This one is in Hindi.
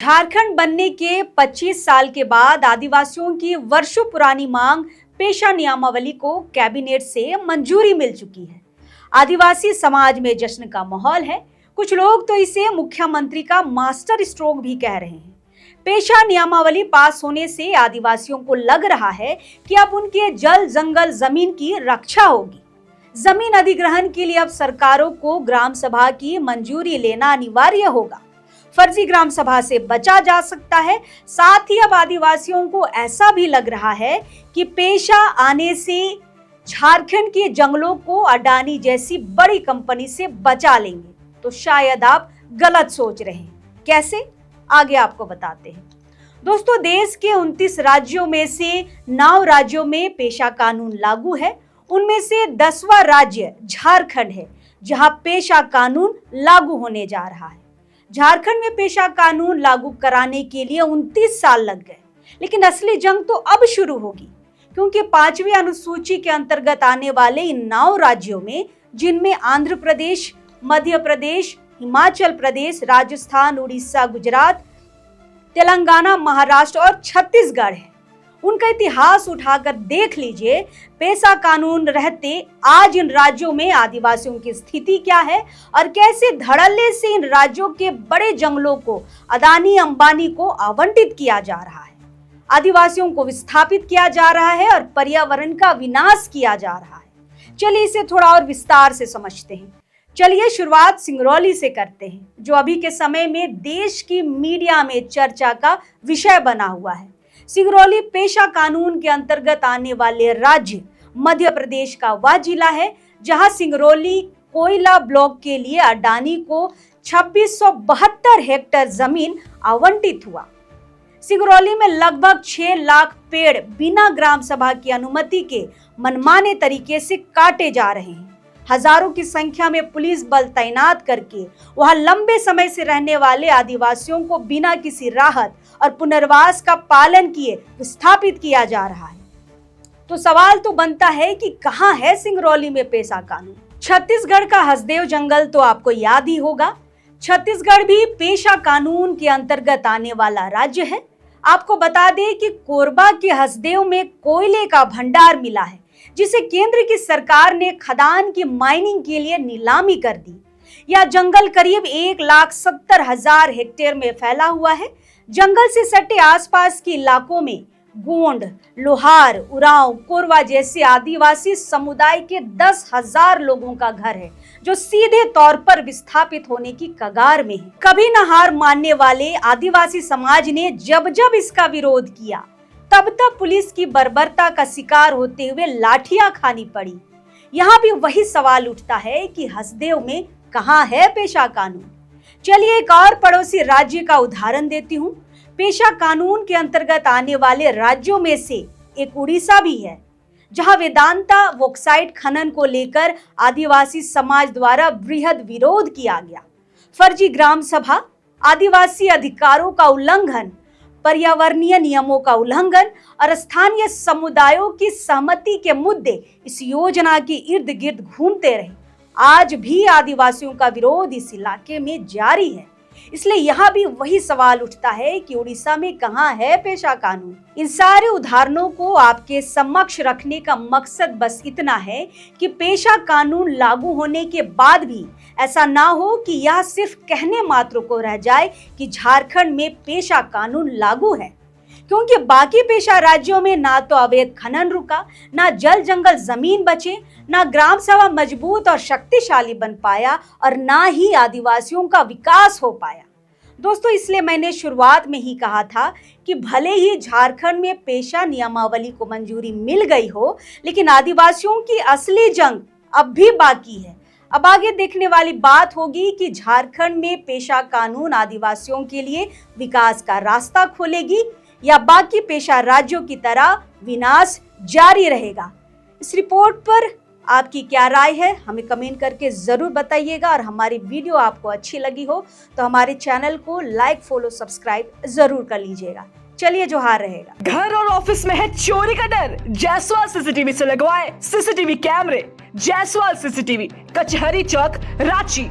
झारखंड बनने के 25 साल के बाद आदिवासियों की वर्षों पुरानी मांग पेशा नियमावली को कैबिनेट से मंजूरी मिल चुकी है। आदिवासी समाज में जश्न का माहौल है। कुछ लोग तो इसे मुख्यमंत्री का मास्टर स्ट्रोक भी कह रहे हैं। पेशा नियमावली पास होने से आदिवासियों को लग रहा है कि अब उनके जल जंगल जमीन की रक्षा होगी। जमीन अधिग्रहण के लिए अब सरकारों को ग्राम सभा की मंजूरी लेना अनिवार्य होगा। फर्जी ग्राम सभा से बचा जा सकता है। साथ ही अब आदिवासियों को ऐसा भी लग रहा है कि पेशा आने से झारखंड के जंगलों को अडानी जैसी बड़ी कंपनी से बचा लेंगे। तो शायद आप गलत सोच रहे हैं। कैसे, आगे आपको बताते हैं। दोस्तों, देश के 29 राज्यों में से 9 राज्यों में पेशा कानून लागू है। उनमें से 10वां राज्य झारखंड है, जहां पेशा कानून लागू होने जा रहा है। झारखंड में पेशा कानून लागू कराने के लिए 29 साल लग गए, लेकिन असली जंग तो अब शुरू होगी, क्योंकि 5वीं अनुसूची के अंतर्गत आने वाले इन 9 राज्यों में, जिनमें आंध्र प्रदेश, मध्य प्रदेश, हिमाचल प्रदेश, राजस्थान, उड़ीसा, गुजरात, तेलंगाना, महाराष्ट्र और छत्तीसगढ़ है, उनका इतिहास उठाकर देख लीजिए। पेशा कानून रहते आज इन राज्यों में आदिवासियों की स्थिति क्या है और कैसे धड़ल्ले से इन राज्यों के बड़े जंगलों को अदानी अंबानी को आवंटित किया जा रहा है। आदिवासियों को विस्थापित किया जा रहा है और पर्यावरण का विनाश किया जा रहा है। चलिए इसे थोड़ा और विस्तार से समझते हैं। चलिए शुरुआत सिंगरौली से करते हैं, जो अभी के समय में देश की मीडिया में चर्चा का विषय बना हुआ है। सिंगरौली पेशा कानून के अंतर्गत आने वाले राज्य मध्य प्रदेश का वह जिला है जहां सिंगरौली कोयला ब्लॉक के लिए अडानी को 2672 हेक्टेयर जमीन आवंटित हुआ। सिंगरौली में लगभग 6 लाख पेड़ बिना ग्राम सभा की अनुमति के मनमाने तरीके से काटे जा रहे हैं। हजारों की संख्या में पुलिस बल तैनात करके वहां लंबे समय से रहने वाले आदिवासियों को बिना किसी राहत और पुनर्वास का पालन किए विस्थापित किया जा रहा है। तो सवाल तो बनता है कि कहां है सिंगरौली में पेशा कानून। छत्तीसगढ़ का हसदेव जंगल तो आपको याद ही होगा। छत्तीसगढ़ भी पेशा कानून के अंतर्गत आने वाला राज्य है। आपको बता दें कि कोरबा के हसदेव में कोयले का भंडार मिला है, जिसे केंद्र की सरकार ने खदान की माइनिंग के लिए नीलामी कर दी। यह जंगल करीब 1,70,000 हेक्टेयर में फैला हुआ है। जंगल से सटे आसपास के इलाकों में गोंड, लोहार, उरांव, कोरवा जैसे आदिवासी समुदाय के 10,000 लोगों का घर है, जो सीधे तौर पर विस्थापित होने की कगार में है। कभी न हार मानने वाले आदिवासी समाज ने जब जब इसका विरोध किया, तब तब पुलिस की बर्बरता का शिकार होते हुए लाठियां खानी पड़ी। यहाँ भी वही सवाल उठता है कि हसदेव में कहाँ है पेशा कानून। चलिए एक और पड़ोसी राज्य का उदाहरण देती हूँ। पेशा कानून के अंतर्गत आने वाले राज्यों में से एक उड़ीसा भी है, जहाँ वेदांता बॉक्साइट खनन को लेकर आदिवासी समाज द्वारा बृहद विरोध किया गया। फर्जी ग्राम सभा, आदिवासी अधिकारों का उल्लंघन, पर्यावरणीय नियमों का उल्लंघन और स्थानीय समुदायों की सहमति के मुद्दे इस योजना के इर्द गिर्द घूमते रहे। आज भी आदिवासियों का विरोध इस इलाके में जारी है। इसलिए यहाँ भी वही सवाल उठता है कि उड़ीसा में कहाँ है पेशा कानून। इन सारे उदाहरणों को आपके समक्ष रखने का मकसद बस इतना है कि पेशा कानून लागू होने के बाद भी ऐसा ना हो कि यह सिर्फ कहने मात्र को रह जाए कि झारखंड में पेशा कानून लागू है, क्योंकि बाकी पेशा राज्यों में ना तो अवैध खनन रुका, ना जल जंगल जमीन बचे, ना ग्राम सभा मजबूत और शक्तिशाली बन पाया और ना ही आदिवासियों का विकास हो पाया। दोस्तों, इसलिए मैंने शुरुआत में ही कहा था कि भले ही झारखंड में पेशा नियमावली को मंजूरी मिल गई हो, लेकिन आदिवासियों की असली जंग अब भी बाकी है। अब आगे देखने वाली बात होगी कि झारखंड में पेशा कानून आदिवासियों के लिए विकास का रास्ता खोलेगी या बाकी पेशा राज्यों की तरह विनाश जारी रहेगा। इस रिपोर्ट पर आपकी क्या राय है, हमें कमेंट करके जरूर बताइएगा। और हमारी वीडियो आपको अच्छी लगी हो तो हमारे चैनल को लाइक, फॉलो, सब्सक्राइब जरूर कर लीजिएगा। चलिए जोहार रहेगा। घर और ऑफिस में है चोरी का डर, जायसवाल सीसीटीवी से लगवाए सीसीटीवी कैमरे। जायसवाल सीसीटीवी, कचहरी चौक, रांची।